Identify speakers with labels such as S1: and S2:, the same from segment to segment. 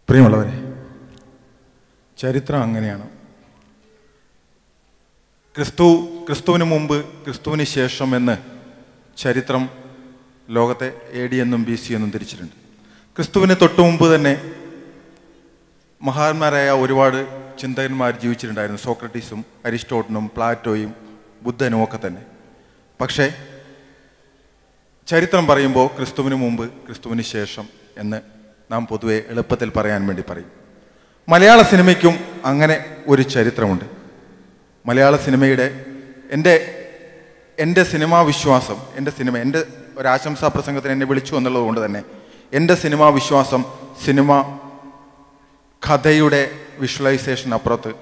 S1: പ്രിയമുള്ളവരെ, ചരിത്രം അങ്ങനെയാണ്. ക്രിസ്തുവിന് മുമ്പ്, ക്രിസ്തുവിന് ശേഷം എന്ന് ചരിത്രം ലോകത്തെ AD എന്നും BC എന്നും തിരിച്ചിട്ടുണ്ട്. ക്രിസ്തുവിന് തൊട്ടു മുമ്പ് തന്നെ മഹാന്മാരായ ഒരുപാട് ചിന്തകന്മാർ ജീവിച്ചിട്ടുണ്ടായിരുന്നു. സോക്രട്ടീസും അരിസ്റ്റോട്ടലും പ്ലാറ്റോയും ബുദ്ധനും ഒക്കെ തന്നെ. പക്ഷേ ചരിത്രം പറയുമ്പോൾ ക്രിസ്തുവിന് മുമ്പ്, ക്രിസ്തുവിന് ശേഷം എന്ന് നാം പൊതുവെ എളുപ്പത്തിൽ പറയാൻ വേണ്ടി പറയും. മലയാള സിനിമയ്ക്കും അങ്ങനെ ഒരു ചരിത്രമുണ്ട്. മലയാള സിനിമയുടെ എൻ്റെ സിനിമാ വിശ്വാസം, എൻ്റെ ഒരു ആശംസാ പ്രസംഗത്തിന് എന്നെ വിളിച്ചു എന്നുള്ളത് കൊണ്ട് തന്നെ എൻ്റെ സിനിമാ വിശ്വാസം സിനിമ കഥയുടെ വിഷ്വലൈസേഷൻ അപ്പുറത്ത്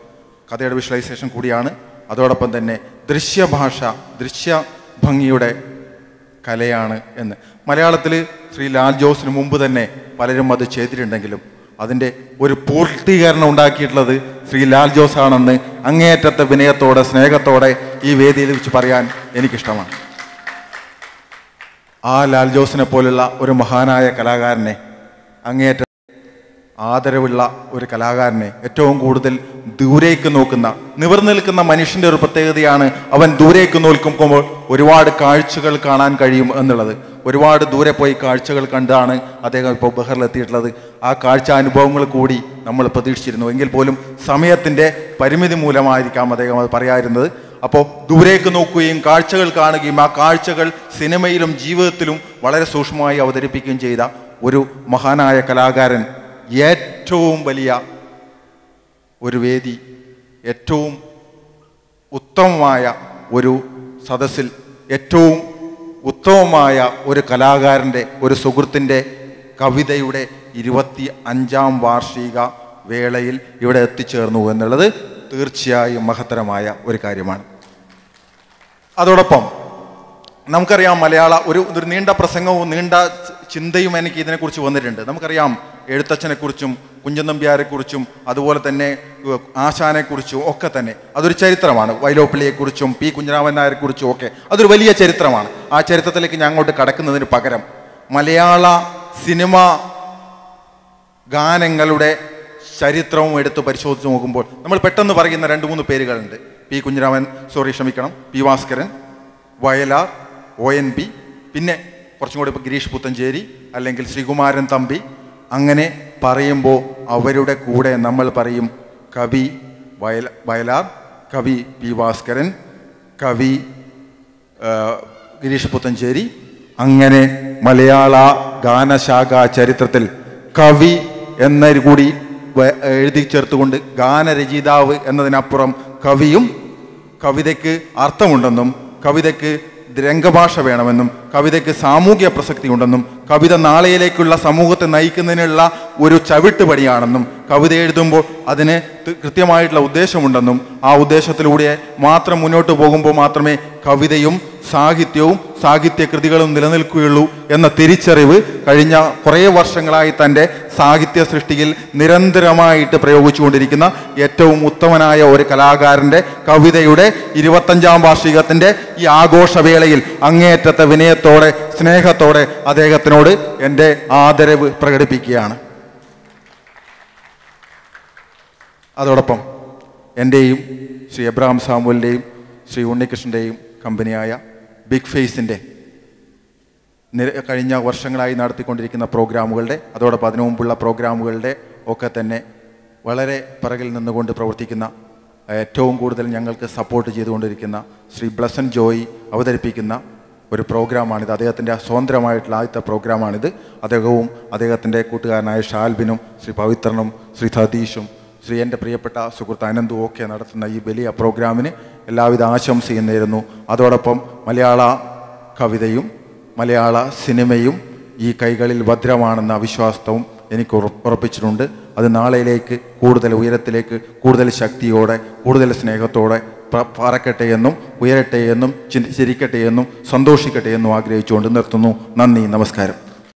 S1: കഥയുടെ വിഷ്വലൈസേഷൻ കൂടിയാണ്. അതോടൊപ്പം തന്നെ ദൃശ്യഭംഗിയുടെ കലയാണ് എന്ന്. മലയാളത്തിൽ ശ്രീ ലാൽ ജോസിന് മുമ്പ് തന്നെ പലരും അത് ചെയ്തിട്ടുണ്ടെങ്കിലും അതിൻ്റെ ഒരു പൂർത്തീകരണം ഉണ്ടാക്കിയിട്ടുള്ളത് ശ്രീ ലാൽ ജോസ് ആണെന്ന് അങ്ങേയറ്റത്തെ വിനയത്തോടെ, സ്നേഹത്തോടെ ഈ വേദിയിൽ വെച്ച് പറയാൻ എനിക്കിഷ്ടമാണ്. ആ ലാൽ ജോസിനെ പോലുള്ള ഒരു മഹാനായ കലാകാരനെ, അങ്ങേയറ്റ ആദരവുള്ള ഒരു കലാകാരനെ, ഏറ്റവും കൂടുതൽ ദൂരേക്ക് നോക്കുന്ന, നിവർന്നു നിൽക്കുന്ന മനുഷ്യൻ്റെ ഒരു പ്രത്യേകതയാണ് അവൻ ദൂരേക്ക് നോക്കുമ്പോൾ ഒരുപാട് കാഴ്ചകൾ കാണാൻ കഴിയും എന്നുള്ളത്. ഒരുപാട് ദൂരെ പോയി കാഴ്ചകൾ കണ്ടാണ് അദ്ദേഹം ഇപ്പോൾ ബഹറിലെത്തിയിട്ടുള്ളത്. ആ കാഴ്ച അനുഭവങ്ങൾ കൂടി നമ്മൾ പ്രതീക്ഷിച്ചിരുന്നു. എങ്കിൽ പോലും സമയത്തിൻ്റെ പരിമിതി മൂലമായിരിക്കാം അദ്ദേഹം അത് പറയാതിരുന്നത്. അപ്പോൾ ദൂരേക്ക് നോക്കുകയും കാഴ്ചകൾ കാണുകയും ആ കാഴ്ചകൾ സിനിമയിലും ജീവിതത്തിലും വളരെ സൂക്ഷ്മമായി അവതരിപ്പിക്കുകയും ചെയ്ത ഒരു മഹാനായ കലാകാരൻ ഏറ്റവും വലിയ ഒരു വേദി, ഏറ്റവും ഉത്തമമായ ഒരു സദസ്സിൽ, ഏറ്റവും ഉത്തമമായ ഒരു കലാകാരൻ്റെ, ഒരു സുഹൃത്തിൻ്റെ കവിതയുടെ 25ാം വാർഷിക വേളയിൽ ഇവിടെ എത്തിച്ചേർന്നു എന്നുള്ളത് തീർച്ചയായും മഹത്തരമായ ഒരു കാര്യമാണ്. അതോടൊപ്പം നമുക്കറിയാം, ഒരു നീണ്ട പ്രസംഗവും നീണ്ട ചിന്തയും എനിക്ക് ഇതിനെക്കുറിച്ച് വന്നിട്ടുണ്ട്. നമുക്കറിയാം എഴുത്തച്ഛനെക്കുറിച്ചും കുഞ്ചൻ നമ്പ്യാരെക്കുറിച്ചും അതുപോലെ തന്നെ ആശാനെക്കുറിച്ചും ഒക്കെ തന്നെ അതൊരു ചരിത്രമാണ്. വൈലോപ്പിള്ളിയെക്കുറിച്ചും P. കുഞ്ഞിരാമൻ നായരെക്കുറിച്ചും ഒക്കെ അതൊരു വലിയ ചരിത്രമാണ്. ആ ചരിത്രത്തിലേക്ക് ഞാൻ അങ്ങോട്ട് കടക്കുന്നതിന് പകരം മലയാള സിനിമ ഗാനങ്ങളുടെ ചരിത്രവും എടുത്ത് പരിശോധിച്ച് നോക്കുമ്പോൾ നമ്മൾ പെട്ടെന്ന് പറയുന്ന 2-3 പേരുകളുണ്ട്. P. ഭാസ്കരൻ, വയലാർ, ONB, പിന്നെ കുറച്ചും കൂടി ഇപ്പോൾ ഗിരീഷ് പുത്തഞ്ചേരി അല്ലെങ്കിൽ ശ്രീകുമാരൻ തമ്പി. അങ്ങനെ പറയുമ്പോൾ അവരുടെ കൂടെ നമ്മൾ പറയും കവി വയലാർ, കവി P. ഭാസ്കരൻ, കവി ഗിരീഷ് പുത്തഞ്ചേരി. അങ്ങനെ മലയാള ഗാനശാഖ ചരിത്രത്തിൽ കവി എന്നൊരു കൂടി എഴുതി ചേർത്തുകൊണ്ട് ഗാനരചയിതാവ് എന്നതിനപ്പുറം കവിയും, കവിതയ്ക്ക് അർത്ഥമുണ്ടെന്നും കവിതയ്ക്ക് രംഗഭാഷ വേണമെന്നും കവിതയ്ക്ക് സാമൂഹ്യ പ്രസക്തി ഉണ്ടെന്നും കവിത നാളെയിലേക്കുള്ള സമൂഹത്തെ നയിക്കുന്നതിനുള്ള ഒരു ചവിട്ടുപടിയാണെന്നും കവിത എഴുതുമ്പോൾ അതിന് കൃത്യമായിട്ടുള്ള ഉദ്ദേശമുണ്ടെന്നും ആ ഉദ്ദേശത്തിലൂടെ മാത്രം മുന്നോട്ട് പോകുമ്പോൾ മാത്രമേ കവിതയും സാഹിത്യവും സാഹിത്യകൃതികളും നിലനിൽക്കുകയുള്ളൂ എന്ന തിരിച്ചറിവ് കഴിഞ്ഞ കുറേ വർഷങ്ങളായി തൻ്റെ സാഹിത്യ സൃഷ്ടിയിൽ നിരന്തരമായിട്ട് പ്രയോഗിച്ചുകൊണ്ടിരിക്കുന്ന ഏറ്റവും ഉത്തമനായ ഒരു കലാകാരൻ്റെ കവിതയുടെ 25ാം വാർഷികത്തിൻ്റെ ഈ ആഘോഷവേളയിൽ അങ്ങേയറ്റത്തെ വിനയത്തോടെ, സ്നേഹത്തോടെ അദ്ദേഹത്തിനോട് എൻ്റെ ആദരവ് പ്രകടിപ്പിക്കുകയാണ്. അതോടൊപ്പം എൻ്റെയും ശ്രീ എബ്രഹാം സാമുവലിൻ്റെയും ശ്രീ ഉണ്ണികൃഷ്ണൻ്റെയും കമ്പനിയായ ബിഗ് ഫേസിൻ്റെ കഴിഞ്ഞ വർഷങ്ങളായി നടത്തിക്കൊണ്ടിരിക്കുന്ന പ്രോഗ്രാമുകളുടെ, അതോടൊപ്പം അതിനു മുമ്പുള്ള പ്രോഗ്രാമുകളുടെ ഒക്കെ തന്നെ വളരെ പിറകിൽ നിന്നുകൊണ്ട് പ്രവർത്തിക്കുന്ന, ഏറ്റവും കൂടുതൽ ഞങ്ങൾക്ക് സപ്പോർട്ട് ചെയ്തുകൊണ്ടിരിക്കുന്ന ശ്രീ ബ്ലസൻ ജോയി അവതരിപ്പിക്കുന്ന ഒരു പ്രോഗ്രാമാണിത്. അദ്ദേഹത്തിൻ്റെ സ്വതന്ത്രമായിട്ടുള്ള ആദ്യത്തെ പ്രോഗ്രാമാണിത്. അദ്ദേഹവും അദ്ദേഹത്തിൻ്റെ കൂട്ടുകാരനായ ഷാൽബിനും ശ്രീ പവിത്രനും ശ്രീ സതീഷും ശ്രീ എൻ്റെ പ്രിയപ്പെട്ട സുഹൃത്ത് അനന്തും ഒക്കെ നടത്തുന്ന ഈ വലിയ പ്രോഗ്രാമിന് എല്ലാവിധ ആശംസയും നേരുന്നു. അതോടൊപ്പം മലയാള കവിതയും മലയാള സിനിമയും ഈ കൈകളിൽ ഭദ്രമാണെന്ന വിശ്വാസവും എനിക്ക് ഉറപ്പിച്ചിട്ടുണ്ട്. അത് നാളെയിലേക്ക് കൂടുതൽ ഉയരത്തിലേക്ക്, കൂടുതൽ ശക്തിയോടെ, കൂടുതൽ സ്നേഹത്തോടെ പറക്കട്ടെ എന്നും ഉയരട്ടെ എന്നും ചിരിക്കട്ടെ എന്നും സന്തോഷിക്കട്ടെ എന്നും ആഗ്രഹിച്ചുകൊണ്ട് നിർത്തുന്നു. നന്ദി, നമസ്കാരം.